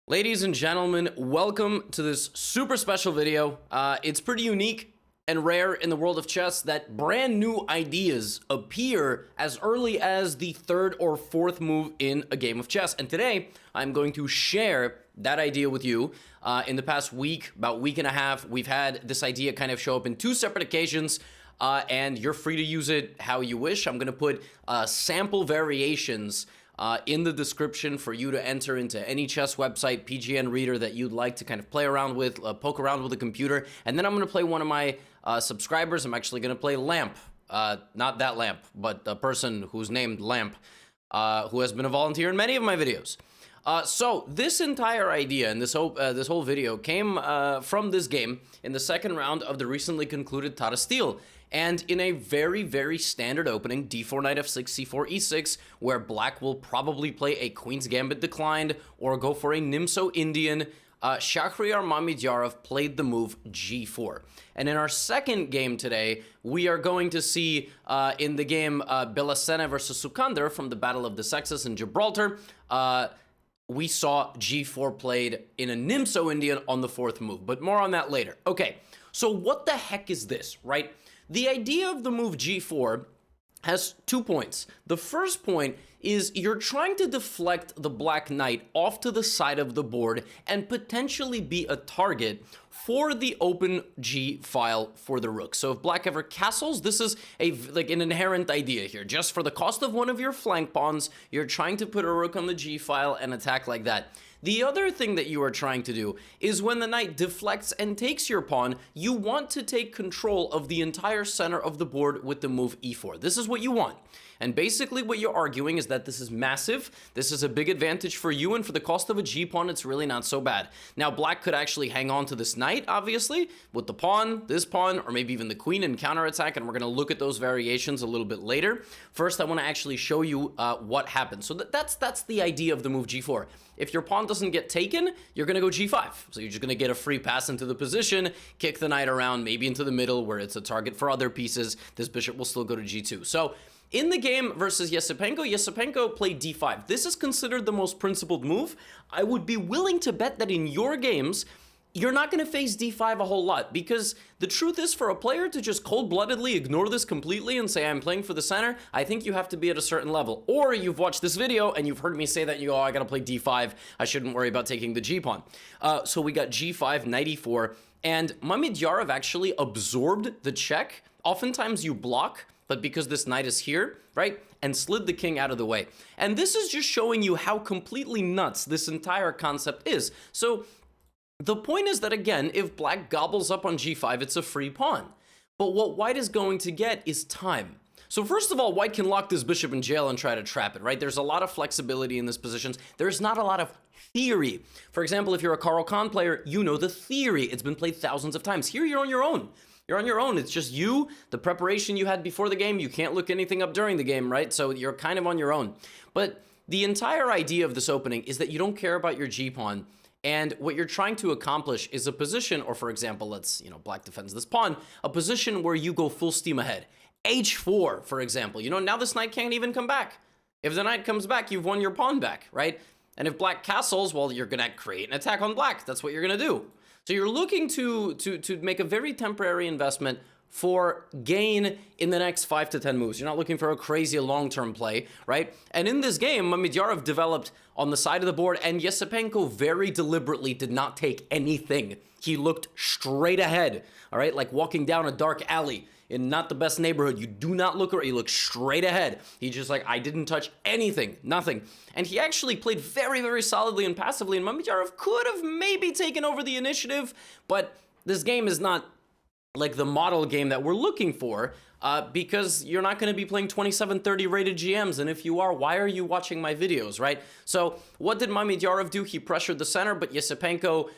Ladies and gentlemen, welcome to this super special video. It's pretty unique and rare in the world of chess that brand new ideas appear as early as the third or fourth move in a game of chess. And today, I'm going to share that idea with you. In the past week, about week and a half, we've had this idea kind of show up in two separate occasions, and you're free to use it how you wish. I'm going to put sample variations in the description for you to enter into any chess website, PGN reader that you'd like to kind of play around with, poke around with a computer. And then I'm going to play one of my subscribers. I'm actually going to play Lamp. Not that Lamp, but a person who's named Lamp, who has been a volunteer in many of my videos. So this entire idea and this whole video came from this game in the second round of the recently concluded Tata Steel. And in a very, very standard opening, d4 knight f6, c4 e6, where black will probably play a Queen's Gambit declined or go for a Nimso Indian, Shahryar Mamedyarov played the move g4. And in our second game today, we are going to see in the game Belasena versus Sukander from the Battle of the Sexes in Gibraltar, we saw g4 played in a Nimso Indian on the fourth move, but more on that later. Okay, so what the heck is this, right? The idea of the move g4 has 2 points. The first point is you're trying to deflect the black knight off to the side of the board and potentially be a target for the open G file for the rook. So if black ever castles, this is like an inherent idea here. Just for the cost of one of your flank pawns, you're trying to put a rook on the G file and attack like that. The other thing that you are trying to do is when the knight deflects and takes your pawn, you want to take control of the entire center of the board with the move e4. This is what you want. And basically what you're arguing is that this is massive, this is a big advantage for you, and for the cost of a g-pawn, it's really not so bad. Now, black could actually hang on to this knight, obviously, with the pawn, this pawn, or maybe even the queen and counterattack, and we're going to look at those variations a little bit later. First, I want to actually show you what happens. So that's the idea of the move g4. If your pawn doesn't get taken, you're going to go g5. So you're just going to get a free pass into the position, kick the knight around, maybe into the middle where it's a target for other pieces. This bishop will still go to g2. So in the game versus Yesipenko played d5. This is considered the most principled move. I would be willing to bet that in your games, you're not going to face d5 a whole lot, because the truth is, for a player to just cold-bloodedly ignore this completely and say, I'm playing for the center, I think you have to be at a certain level. Or you've watched this video and you've heard me say that, you go, oh, I got to play d5, I shouldn't worry about taking the g-pawn. So we got g5, knight e4, and Mamedyarov actually absorbed the check. Oftentimes you block, but because this knight is here, right, and slid the king out of the way. And this is just showing you how completely nuts this entire concept is. So the point is that, again, if black gobbles up on g5, it's a free pawn. But what white is going to get is time. So first of all, white can lock this bishop in jail and try to trap it, right? There's a lot of flexibility in this position. There's not a lot of theory. For example, if you're a Karl Khan player, you know the theory. It's been played thousands of times. Here, you're on your own. You're on your own. It's just you, the preparation you had before the game. You can't look anything up during the game, right? So you're kind of on your own. But the entire idea of this opening is that you don't care about your g-pawn. And what you're trying to accomplish is a position, or for example, let's, black defends this pawn, a position where you go full steam ahead. h4, for example. Now this knight can't even come back. If the knight comes back, you've won your pawn back, right? And if black castles, well, you're going to create an attack on black. That's what you're going to do. So you're looking to make a very temporary investment for gain in the next 5 to 10 moves. You're not looking for a crazy long-term play, right? And in this game, Mamedyarov developed on the side of the board, and Yesipenko very deliberately did not take anything. He looked straight ahead, all right? Like walking down a dark alley in not the best neighborhood. You do not look around, you look straight ahead. He just like, I didn't touch anything, nothing. And he actually played very, very solidly and passively, and Mamedyarov could have maybe taken over the initiative, but this game is not like the model game that we're looking for, because you're not going to be playing 27-30 rated GMs, and if you are, why are you watching my videos, right? So what did Mamedyarov do? He pressured the center, but Yesipenko,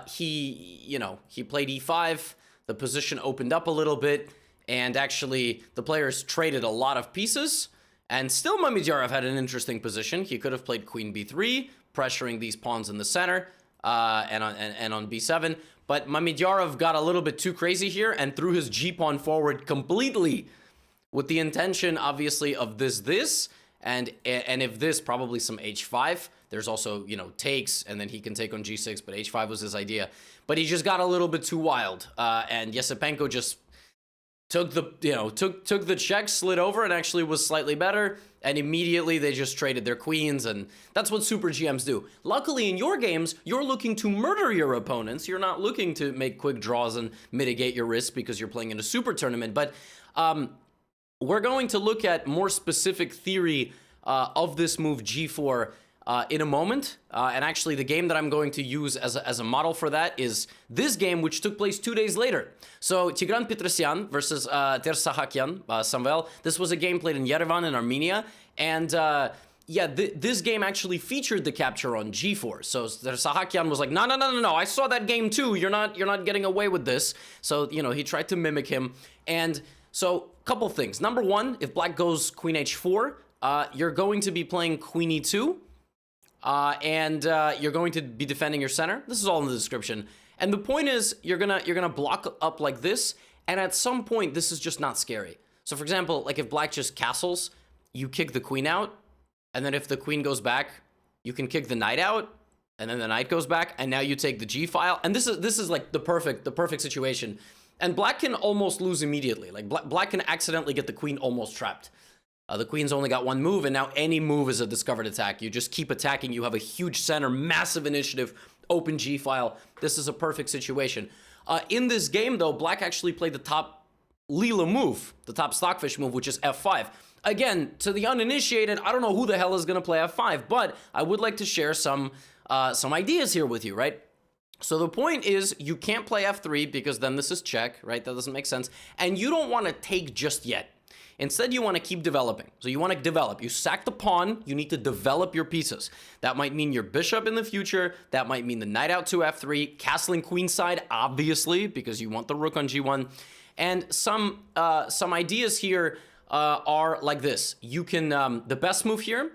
he played e5, the position opened up a little bit, and actually the players traded a lot of pieces, and still Mamedyarov had an interesting position. He could have played queen b3, pressuring these pawns in the center, and on b7, but Mamedyarov got a little bit too crazy here and threw his g-pawn forward completely with the intention, obviously, of this, and if this, probably some h5. There's also, you know, takes, and then he can take on g6, but h5 was his idea. But he just got a little bit too wild, and Yesipenko just took the, you know, took the check, slid over, and actually was slightly better, and immediately they just traded their queens, and that's what super GMs do. Luckily, in your games, you're looking to murder your opponents. You're not looking to make quick draws and mitigate your risk because you're playing in a super tournament, but we're going to look at more specific theory of this move g4 in a moment, and actually the game that I'm going to use as a model for that is this game, which took place 2 days later. So Tigran Petrosyan versus Tersahakyan Samuel. This was a game played in Yerevan in Armenia, and yeah, this game actually featured the capture on g4. So Tersahakyan was like, no, I saw that game too. You're not getting away with this. So, you know, he tried to mimic him, and so couple things. Number one, if black goes queen h4, you're going to be playing queen e2. And you're going to be defending your center. This is all in the description. And the point is, you're gonna block up like this, and at some point, this is just not scary. So for example, like if black just castles, you kick the queen out, and then if the queen goes back, you can kick the knight out, and then the knight goes back, and now you take the g file. And this is like the perfect situation. And black can almost lose immediately. Like black can accidentally get the queen almost trapped. The queen's only got one move, and now any move is a discovered attack. You just keep attacking. You have a huge center, massive initiative, open g-file. This is a perfect situation. In this game, though, black actually played the top Lila move, the top Stockfish move, which is f5. Again, to the uninitiated, I don't know who the hell is going to play f5, but I would like to share some ideas here with you, right? So the point is, you can't play f3 because then this is check, right? That doesn't make sense. And you don't want to take just yet. Instead, you want to keep developing. So you want to develop. You sack the pawn. You need to develop your pieces. That might mean your bishop in the future. That might mean the knight out to f3. Castling queenside, obviously, because you want the rook on g1. And some ideas here are like this. You can, the best move here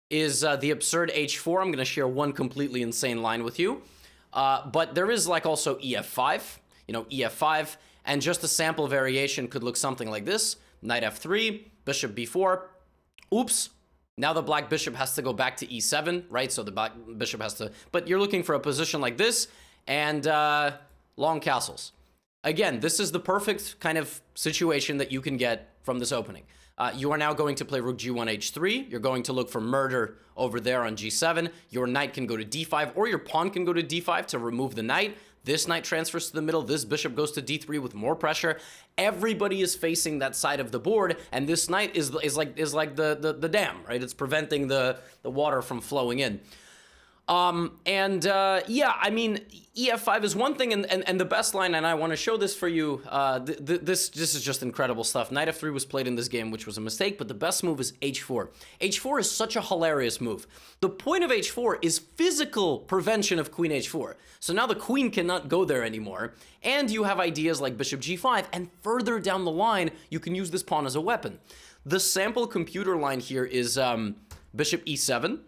is the absurd h4. I'm going to share one completely insane line with you. But there is like also ef5, you know, ef5. And just a sample variation could look something like this. Knight f3, bishop b4. Oops. Now the black bishop has to go back to e7, right? So the black bishop has to... But you're looking for a position like this and long castles. Again, this is the perfect kind of situation that you can get from this opening. You are now going to play rook g1 h3. You're going to look for murder over there on g7. Your knight can go to d5, or your pawn can go to d5 to remove the knight. This knight transfers to the middle. This bishop goes to d3 with more pressure. Everybody is facing that side of the board, and this knight is like the dam, right? It's preventing the water from flowing in. Yeah, I mean, ef5 is one thing, and the best line, and I want to show this for you, this is just incredible stuff. Knight f3 was played in this game, which was a mistake, but the best move is h4. h4 is such a hilarious move. The point of h4 is physical prevention of queen h4. So now the queen cannot go there anymore, and you have ideas like bishop g5, and further down the line, you can use this pawn as a weapon. The sample computer line here is bishop e7.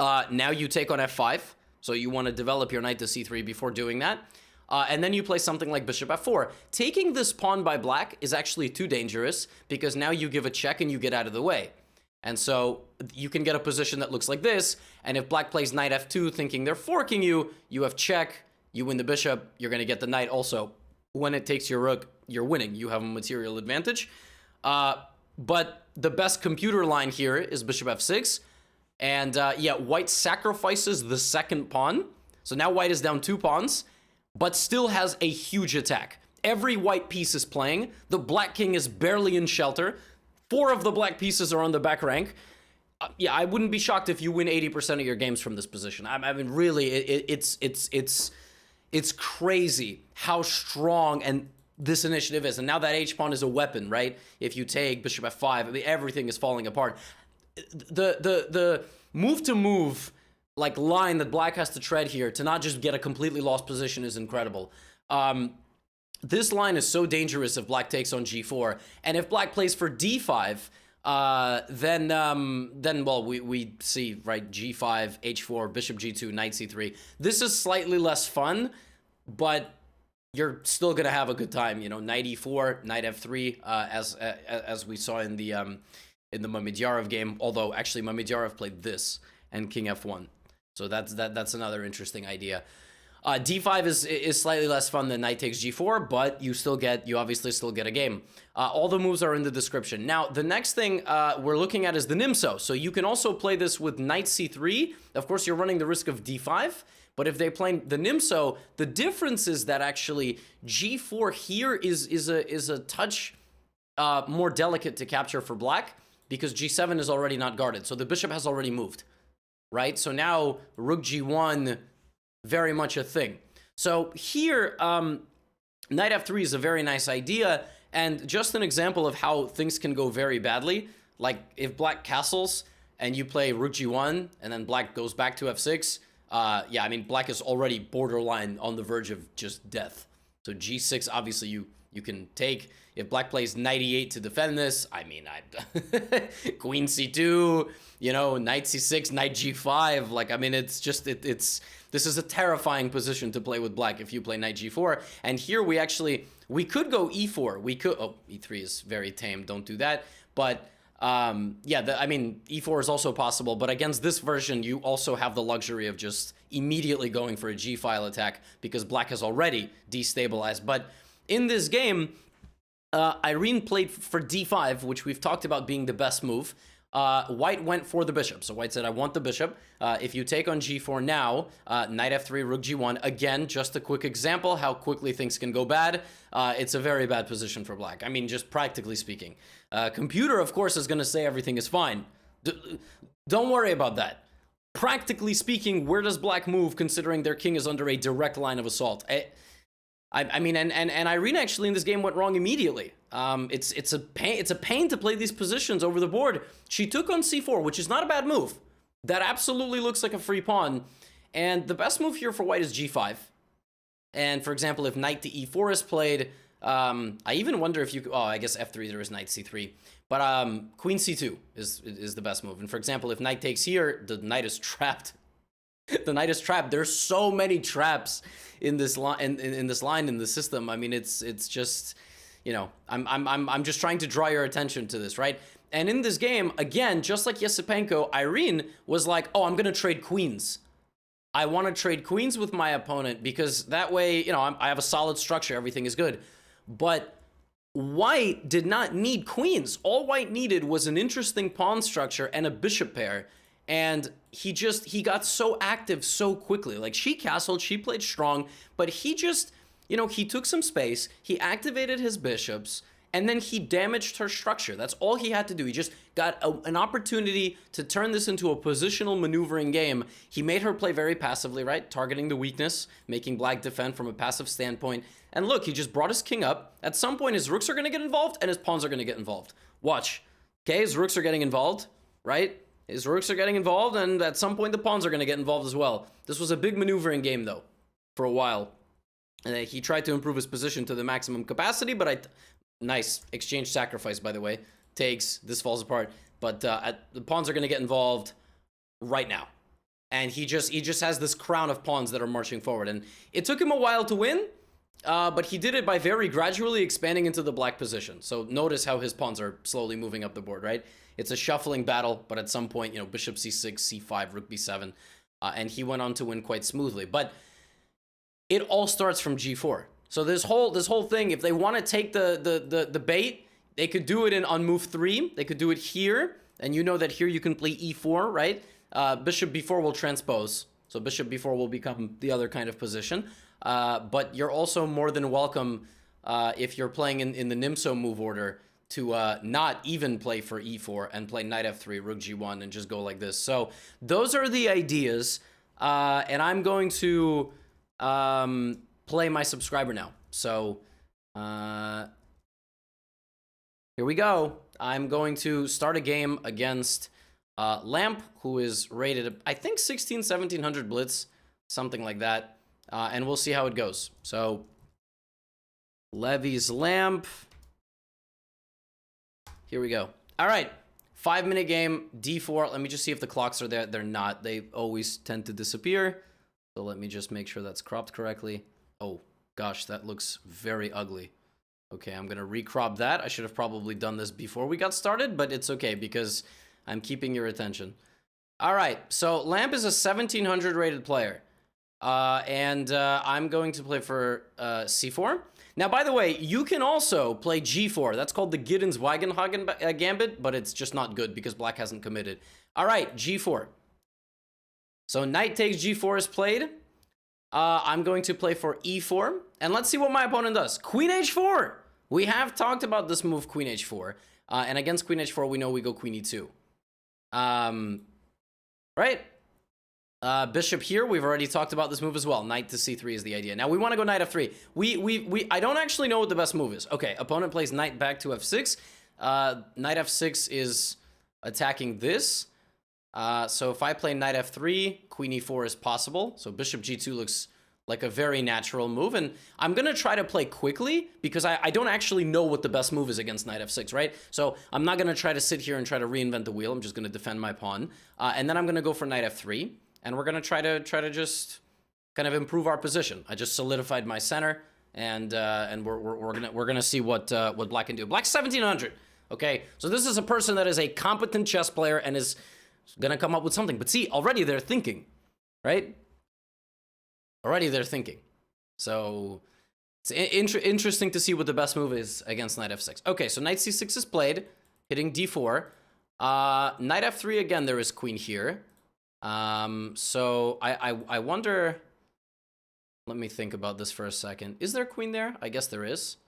Now you take on f5, so you want to develop your knight to c3 before doing that. And then you play something like bishop f4. Taking this pawn by black is actually too dangerous, because now you give a check and you get out of the way. And so you can get a position that looks like this, and if black plays knight f2 thinking they're forking you, you have check, you win the bishop, you're going to get the knight also. When it takes your rook, you're winning. You have a material advantage. But the best computer line here is bishop f6. And yeah, white sacrifices the second pawn. So now white is down 2 pawns, but still has a huge attack. Every white piece is playing. The black king is barely in shelter. 4 of the black pieces are on the back rank. Yeah, I wouldn't be shocked if you win 80% of your games from this position. I mean, really, it's crazy how strong and this initiative is. And now that h-pawn is a weapon, right? If you take bishop f5, I mean, everything is falling apart. The move to move like line that black has to tread here to not just get a completely lost position is incredible. This line is so dangerous if black takes on g4, and if black plays for d5, then well, we see, right, g5, h4, bishop g2, knight c3. This is slightly less fun, but you're still gonna have a good time. You know, knight e4, knight f3, as we saw in the in the Mamedyarev game, although actually Mamedyarev played this and King F1. So that's another interesting idea. D5 is slightly less fun than knight takes G4, but you obviously still get a game. All the moves are in the description. Now, the next thing we're looking at is the Nc3. So you can also play this with knight C3. Of course, you're running the risk of D5, but if they play the Nc3, the difference is that actually G4 here is a touch more delicate to capture for black, because G7 is already not guarded. So the bishop has already moved, right? So now rook G1, very much a thing. So here, knight F3 is a very nice idea, and just an example of how things can go very badly. Like if black castles and you play rook G1 and then black goes back to F6, yeah, I mean, black is already borderline on the verge of just death. So G6, obviously you can take. If black plays knight E8 to defend this, I mean, queen C2, you know, knight C6, knight G5. Like, I mean, it's just, this is a terrifying position to play with black if you play knight G4. And here we could go E4. We could, oh, E3 is very tame. Don't do that. But yeah, I mean, E4 is also possible, but against this version, you also have the luxury of just immediately going for a G-file attack because black has already destabilized. But in this game, Irene played for D5, which we've talked about being the best move. White went for the bishop. So white said, I want the bishop. If you take on G4 now, knight F3, rook G1. Again, just a quick example how quickly things can go bad. It's a very bad position for black. I mean, just practically speaking. Computer, of course, is going to say everything is fine. Don't worry about that. Practically speaking, where does black move considering their king is under a direct line of assault? I mean, and Irene actually in this game went wrong immediately. It's a pain to play these positions over the board. She took on C4, which is not a bad move. That absolutely looks like a free pawn. And the best move here for white is G5. And for example, if knight to E4 is played, I even wonder if you could, oh, I guess F3 there is knight C3. But queen C2 is the best move. And for example, if knight takes here, the knight is trapped. The knight is trapped. There's so many traps in this line in the system. I mean, it's just, you know, I'm just trying to draw your attention to this, right? And in this game, again, just like Yesipenko, Irene was like, oh, I'm gonna trade queens. I want to trade queens with my opponent because that way, you know, I have a solid structure. Everything is good. But white did not need queens. All white needed was an interesting pawn structure and a bishop pair. And he got so active so quickly. Like, she castled, she played strong, but he just, you know, he took some space, he activated his bishops, and then he damaged her structure. That's all he had to do. He just got an opportunity to turn this into a positional maneuvering game. He made her play very passively, right? Targeting the weakness, making black defend from a passive standpoint. And look, he just brought his king up. At some point, his rooks are going to get involved, and his pawns are going to get involved. Watch. Okay, his rooks are getting involved, right? His rooks are getting involved, and at some point the pawns are going to get involved as well. This was a big maneuvering game, though, for a while. And he tried to improve his position to the maximum capacity, but nice exchange sacrifice, by the way. Takes, this falls apart. But the pawns are going to get involved right now. And he just has this crown of pawns that are marching forward. And it took him a while to win, but he did it by very gradually expanding into the black position. So notice how his pawns are slowly moving up the board, right? It's a shuffling battle, but at some point, you know, bishop c6, c5, rook b7, and he went on to win quite smoothly. But it all starts from g4. So this whole thing, if they want to take the bait, they could do it on move 3. They could do it here, and you know that here you can play e4, right? Bishop b4 will transpose, so bishop b4 will become the other kind of position. But you're also more than welcome, if you're playing in the Nc3 move order, to not even play for e4 and play knight f3, rook g1, and just go like this. So those are the ideas, and I'm going to play my subscriber now. So here we go. I'm going to start a game against Lamp, who is rated, I think, 1700 blitz, something like that, and we'll see how it goes. So Levy's Lamp. Here we go. All right, 5-minute game, d4. Let me just see if the clocks are there. They're not. They always tend to disappear. So let me just make sure that's cropped correctly. Oh, gosh, that looks very ugly. Okay, I'm gonna recrop that. I should have probably done this before we got started, but it's okay because I'm keeping your attention. All right, so Lamp is a 1700 rated player. I'm going to play for C4. Now, by the way, you can also play G4. That's called the Giddens-Weigenhagen Gambit, but it's just not good because black hasn't committed. All right, G4. So knight takes G4 is played. I'm going to play for E4. And let's see what my opponent does. Queen H4. We have talked about this move, Queen H4. And against Queen H4, we know we go Queen E2. Right? Bishop here, we've already talked about this move as well. Knight to C3 is the idea. Now we want to go Knight F3. I don't actually know what the best move is. Okay, opponent plays Knight back to F6. Knight F6 is attacking this. So if I play Knight F3, Queen E4 is possible. So Bishop G2 looks like a very natural move. And I'm going to try to play quickly because I don't actually know what the best move is against Knight F6, right? So I'm not going to try to sit here and try to reinvent the wheel. I'm just going to defend my pawn. And then I'm going to go for Knight F3. And we're gonna try to just kind of improve our position. I just solidified my center, and we're gonna see what black can do. Black's 1700. Okay, so this is a person that is a competent chess player and is gonna come up with something. But see, already they're thinking, right? Already they're thinking. So it's interesting to see what the best move is against Knight F6. Okay, so Knight C6 is played, hitting D4. Knight F3 again. There is queen here. So I wonder, let me think about this for a second. Is there queen there? I guess there is.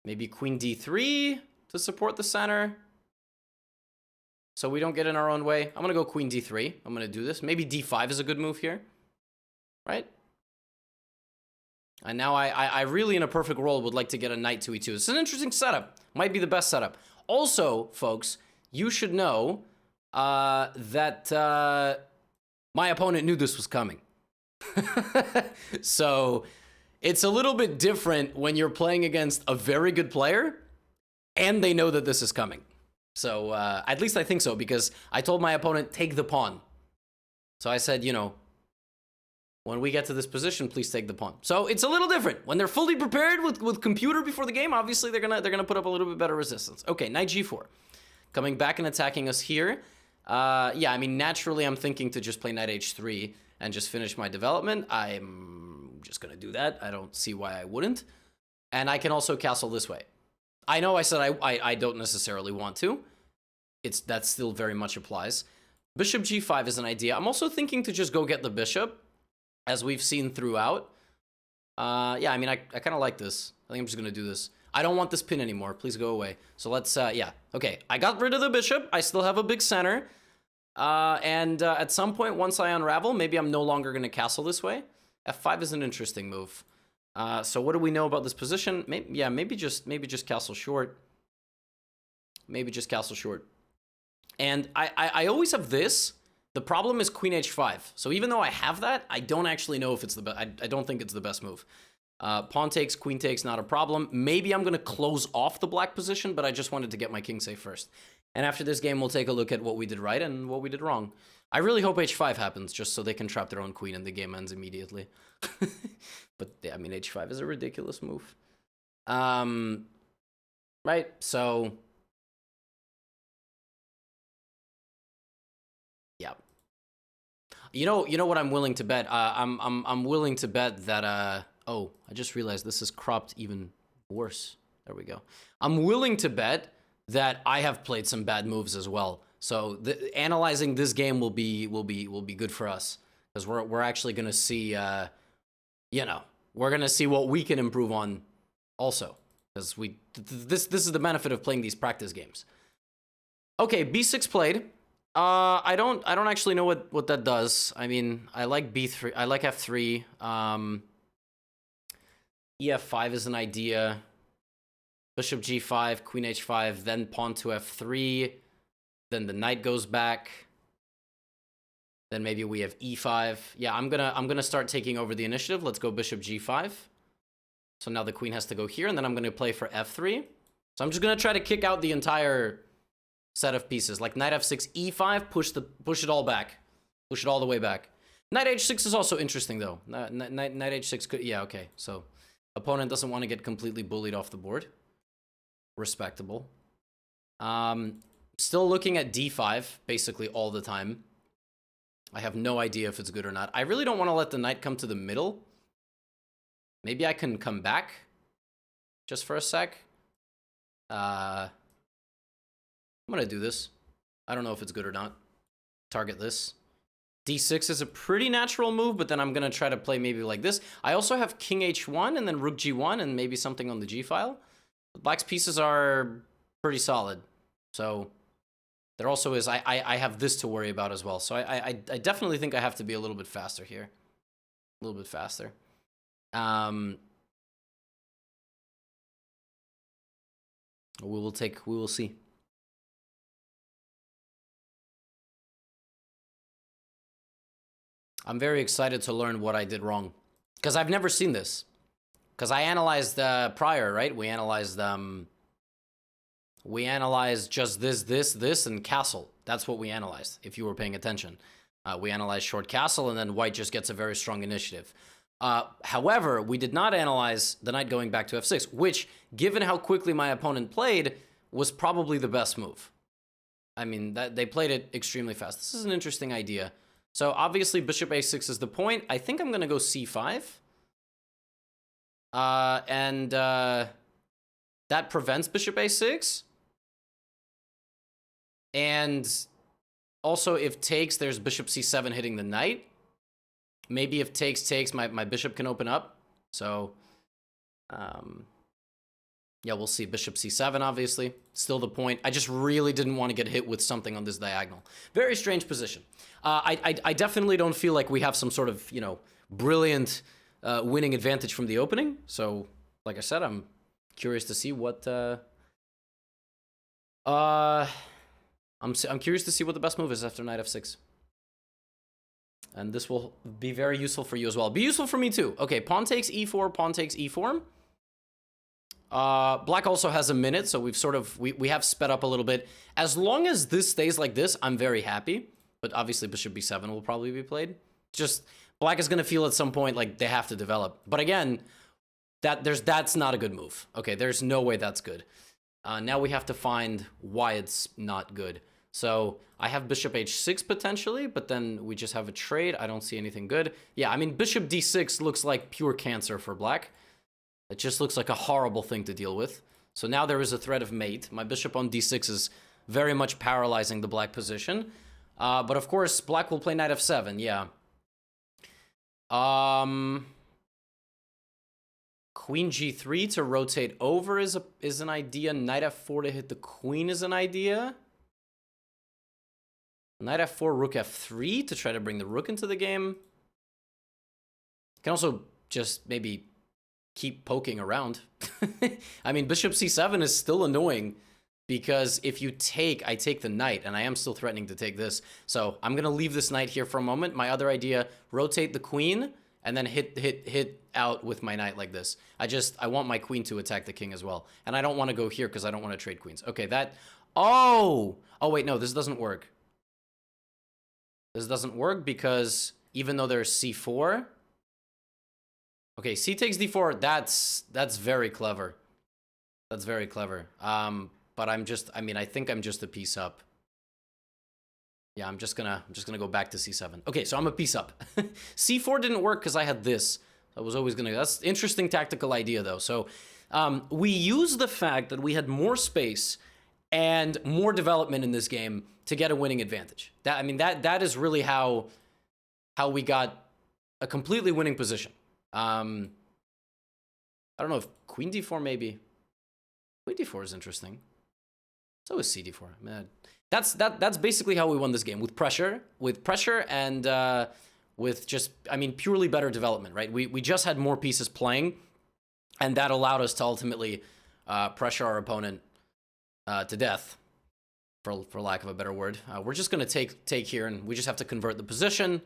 Maybe queen D3 to support the center. So we don't get in our own way. I'm gonna go queen D3. I'm gonna do this. Maybe D5 is a good move here. Right? And now I really, in a perfect world, would like to get a knight to E2. It's an interesting setup. Might be the best setup. Also, folks, you should know that my opponent knew this was coming. So it's a little bit different when you're playing against a very good player and they know that this is coming. So at least I think so, because I told my opponent, take the pawn. So I said, you know, when we get to this position, please take the pawn. So it's a little different. When they're fully prepared with computer before the game, obviously they're gonna put up a little bit better resistance. Okay, knight G4. Coming back and attacking us here. Yeah, I mean, naturally, I'm thinking to just play Knight H3 and just finish my development. I'm just going to do that. I don't see why I wouldn't. And I can also castle this way. I know I said I don't necessarily want to. That still very much applies. Bishop G5 is an idea. I'm also thinking to just go get the bishop, as we've seen throughout. Yeah, I mean, I kind of like this. I think I'm just going to do this. I don't want this pin anymore. Please go away. So let's, yeah. Okay, I got rid of the bishop. I still have a big center. At some point, once I unravel, maybe I'm no longer going to castle this way. F5 is an interesting move. So what do we know about this position? Maybe just castle short. Maybe just castle short. And I always have this. The problem is queen H5. So even though I have that, I don't actually know if it's the best. I don't think it's the best move. Pawn takes, queen takes, not a problem. Maybe I'm going to close off the black position, but I just wanted to get my king safe first. And after this game, we'll take a look at what we did right and what we did wrong. I really hope H5 happens, just so they can trap their own queen and the game ends immediately. But, yeah, I mean, H5 is a ridiculous move. Right, so... yeah. You know what I'm willing to bet? I'm willing to bet that... oh, I just realized this is cropped even worse. There we go. I'm willing to bet that I have played some bad moves as well. So analyzing this game will be good for us, because we're actually going to see, you know, we're going to see what we can improve on also, because this is the benefit of playing these practice games. Okay, B6 played. I don't actually know what that does. I mean, I like B3. I like F3. EF5 is an idea. Bishop G5, Queen H5, then pawn to F3. Then the knight goes back. Then maybe we have E5. Yeah, I'm gonna start taking over the initiative. Let's go Bishop G5. So now the queen has to go here, and then I'm gonna play for F3. So I'm just gonna try to kick out the entire set of pieces, like Knight F6, E5, push it all back, push it all the way back. Knight H6 is also interesting though. Knight H6 could, yeah, okay. So Opponent doesn't want to get completely bullied off the board. Respectable. Still looking at d5 basically all the time. I have no idea if it's good or not. I really don't want to let the knight come to the middle. Maybe I can come back just for a sec. I'm gonna do this. I don't know if it's good or not. Target this. d6 is a pretty natural move, but then I'm gonna try to play maybe like this. I also have king h1 and then rook g1 and maybe something on the g file. Black's pieces are pretty solid, so there also is, I have this to worry about as well. So I definitely think I have to be a little bit faster here. A little bit faster. We will see. I'm very excited to learn what I did wrong, because I've never seen this. Because I analyzed prior, right? We analyzed just this, and castle. That's what we analyzed, if you were paying attention. We analyzed short castle, and then white just gets a very strong initiative. However, we did not analyze the knight going back to f6, which, given how quickly my opponent played, was probably the best move. I mean, they played it extremely fast. This is an interesting idea. So obviously, bishop a6 is the point. I think I'm going to go c5. That prevents bishop a6. And also, if takes, there's bishop c7 hitting the knight. Maybe if takes, my bishop can open up. So, yeah, we'll see. Bishop c7, obviously. Still the point. I just really didn't want to get hit with something on this diagonal. Very strange position. I definitely don't feel like we have some sort of, brilliant winning advantage from the opening. So, like I said, I'm curious to see what... I'm curious to see what the best move is after knight f6. And this will be very useful for you as well. Be useful for me too. Okay, pawn takes e4, pawn takes e4. Black also has a minute, so we have sped up a little bit. As long as this stays like this, I'm very happy. But obviously bishop b7 will probably be played. Just black is going to feel at some point like they have to develop. But again, that's not a good move. Okay, there's no way that's good. Now we have to find why it's not good. So I have bishop h6 potentially, but then we just have a trade. I don't see anything good. Yeah, I mean, bishop d6 looks like pure cancer for black. It just looks like a horrible thing to deal with. So now there is a threat of mate. My bishop on d6 is very much paralyzing the black position. But of course, black will play knight f7, yeah. Queen g3 to rotate over is an idea. Knight f4 to hit the queen is an idea. Knight f4, rook f3 to try to bring the rook into the game. You can also just maybe keep poking around. I mean, bishop c7 is still annoying because if you take, I take the knight, and I am still threatening to take this. So I'm going to leave this knight here for a moment. My other idea, rotate the queen and then hit out with my knight like this. I want my queen to attack the king as well. And I don't want to go here because I don't want to trade queens. Okay, oh, wait, no, this doesn't work. This doesn't work because even though there's c4, okay, c takes d4, that's very clever. That's very clever. But I think I'm just a piece up. Yeah, I'm just gonna go back to c7. Okay, so I'm a piece up. c4 didn't work because I had this. I was always gonna, that's interesting tactical idea though. So we use the fact that we had more space and more development in this game to get a winning advantage. That is really how we got a completely winning position. I don't know if queen d4 maybe. Queen d4 is interesting. So is c d4. Man, that's basically how we won this game, with pressure and with just, purely better development, right? We just had more pieces playing, and that allowed us to ultimately pressure our opponent to death, for lack of a better word. We're just going to take here, and we just have to convert the position.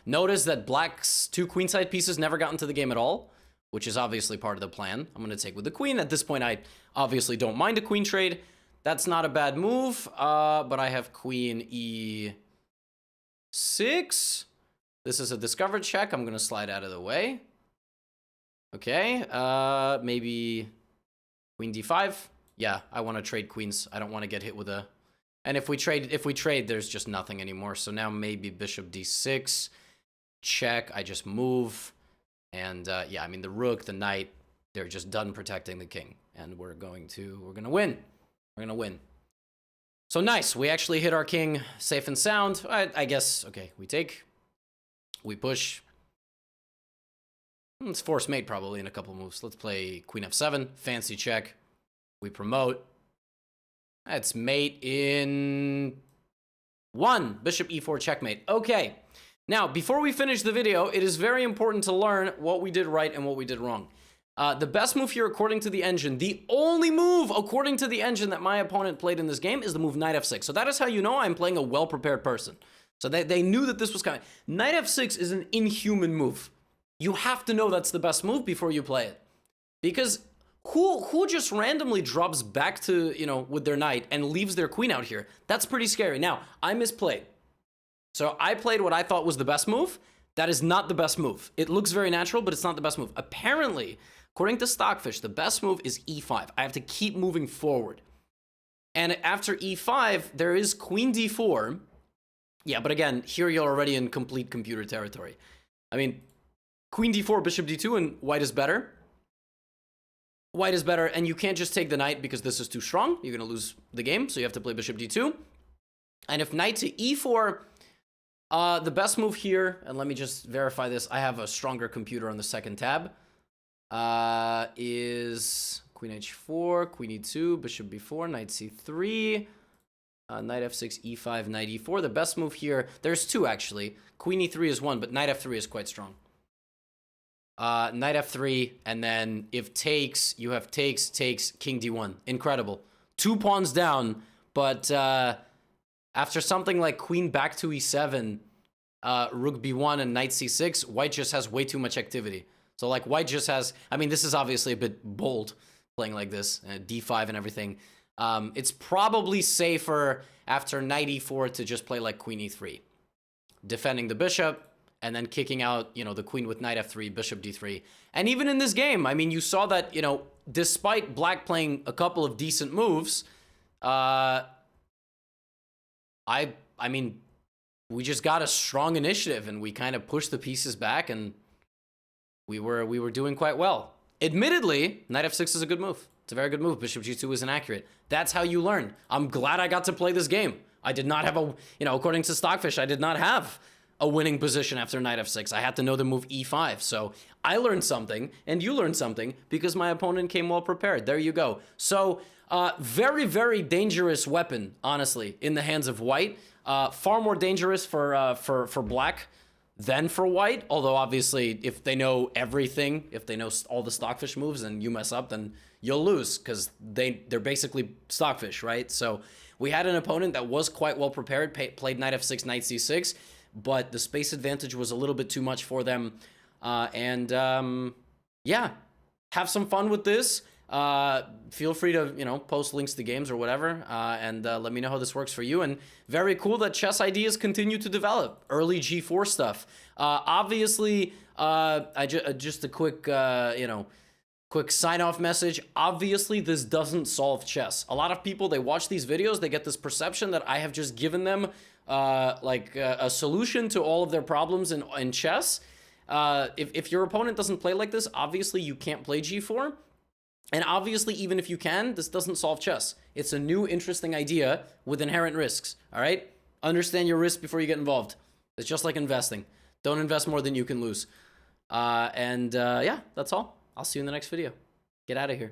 Notice that black's two queenside pieces never got into the game at all, which is obviously part of the plan. I'm going to take with the queen. At this point, I obviously don't mind a queen trade. That's not a bad move, but I have queen e6. This is a discovered check. I'm going to slide out of the way. Okay, maybe queen d5. Yeah, I want to trade queens. I don't want to get hit with a... And if we trade, there's just nothing anymore. So now maybe bishop d6, check, I just move. And yeah, I mean, the rook, the knight, they're just done protecting the king. And we're gonna win. We're gonna win. So nice, we actually hit our king safe and sound. I guess, okay, we take, we push. It's force mate probably in a couple moves. Let's play queen f7, fancy check. We promote. That's mate in 1, bishop e4 checkmate. Okay, now before we finish the video, it is very important to learn what we did right and what we did wrong. The best move here, according to the engine, the only move, according to the engine, that my opponent played in this game is the move knight f6. So that is how you know I'm playing a well-prepared person. So they knew that this was coming. Knight f6 is an inhuman move. You have to know that's the best move before you play it. Because who just randomly drops back to, you know, with their knight and leaves their queen out here? That's pretty scary. Now, I misplayed. So I played what I thought was the best move. That is not the best move. It looks very natural, but it's not the best move. Apparently, according to Stockfish, the best move is e5. I have to keep moving forward. And after e5, there is queen d4. Yeah, but again, here you're already in complete computer territory. I mean, queen d4, bishop d2, and white is better. White is better, and you can't just take the knight because this is too strong. You're going to lose the game, so you have to play bishop d2. And if knight to e4, the best move here, and let me just verify this, I have a stronger computer on the second tab, is queen h4, queen e2, bishop b4, knight c3, knight f6, e5, knight e4. The best move here, there's two actually. Queen e3 is one, but knight f3 is quite strong. Knight f3, and then if takes, you have takes, king d1. Incredible. 2 pawns down, but after something like queen back to e7, rook b1, and knight c6, white just has way too much activity. So like white just has, I mean, this is obviously a bit bold playing like this, d5 and everything. It's probably safer after knight e4 to just play like queen e3, defending the bishop, and then kicking out, you know, the queen with knight f3, bishop d3. And even in this game, I mean, you saw that, you know, despite black playing a couple of decent moves, I mean, we just got a strong initiative, and we kind of pushed the pieces back, and we were doing quite well. Admittedly, knight f6 is a good move. It's a very good move. Bishop g2 is inaccurate. That's how you learn. I'm glad I got to play this game. I did not have a, you know, according to Stockfish, I did not have a winning position after knight f6. I had to know the move e5. So I learned something, and you learned something, because my opponent came well prepared. There you go. So very, very dangerous weapon, honestly, in the hands of white. Far more dangerous for black than for white. Although obviously, if they know everything, if they know all the Stockfish moves, and you mess up, then you'll lose, because they're basically Stockfish, right? So we had an opponent that was quite well prepared, played knight f6, knight c6, but the space advantage was a little bit too much for them. Yeah, have some fun with this. Feel free to, you know, post links to games or whatever, and let me know how this works for you. And very cool that chess ideas continue to develop. Early G4 stuff. Obviously, just a quick, you know, quick sign-off message. Obviously, this doesn't solve chess. A lot of people, they watch these videos, they get this perception that I have just given them a solution to all of their problems in chess. If your opponent doesn't play like this, obviously you can't play G4. And obviously, even if you can, this doesn't solve chess. It's a new, interesting idea with inherent risks, all right? Understand your risk before you get involved. It's just like investing. Don't invest more than you can lose. Yeah, that's all. I'll see you in the next video. Get out of here.